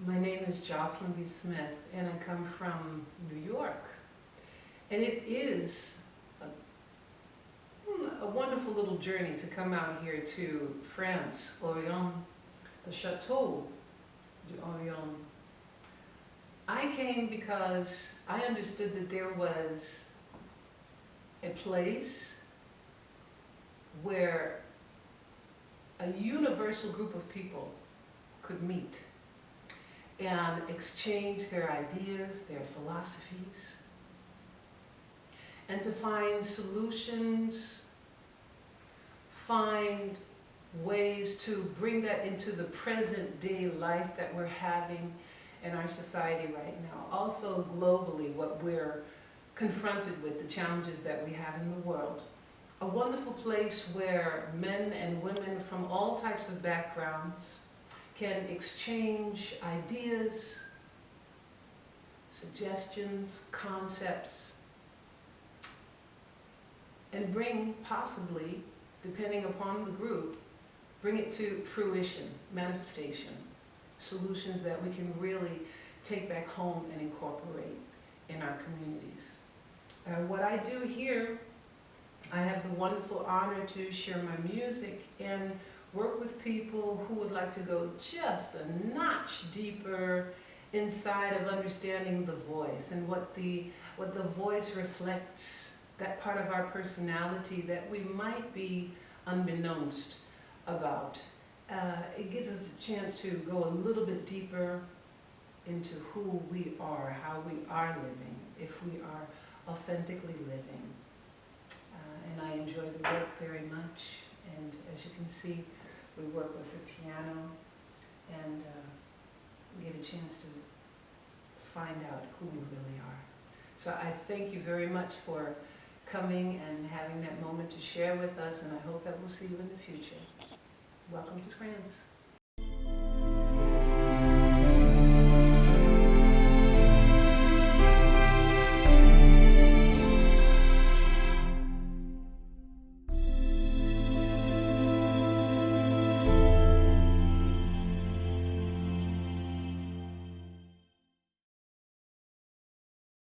My name is Jocelyn B Smith, and I come from New York. And it is a wonderful little journey to come out here to France, Orient, the Château d'Orient. I came because I understood that there was a place where a universal group of people could meet and exchange their ideas, their philosophies, and to find solutions, find ways to bring that into the present day life that we're having in our society right now. Also globally, what we're confronted with, the challenges that we have in the world. A wonderful place where men and women from all types of backgrounds can exchange ideas, suggestions, concepts, and bring, possibly, depending upon the group, bring it to fruition, manifestation, solutions that we can really take back home and incorporate in our communities. What I do here, I have the wonderful honor to share my music and work with people who would like to go just a notch deeper inside of understanding the voice and what the voice reflects, that part of our personality that we might be unbeknownst about. It gives us a chance to go a little bit deeper into who we are, how we are living, if we are authentically living. And I enjoy the work very much, and as you can see, we work with the piano, and we get a chance to find out who we really are. So I thank you very much for coming and having that moment to share with us, and I hope that we'll see you in the future. Welcome to France.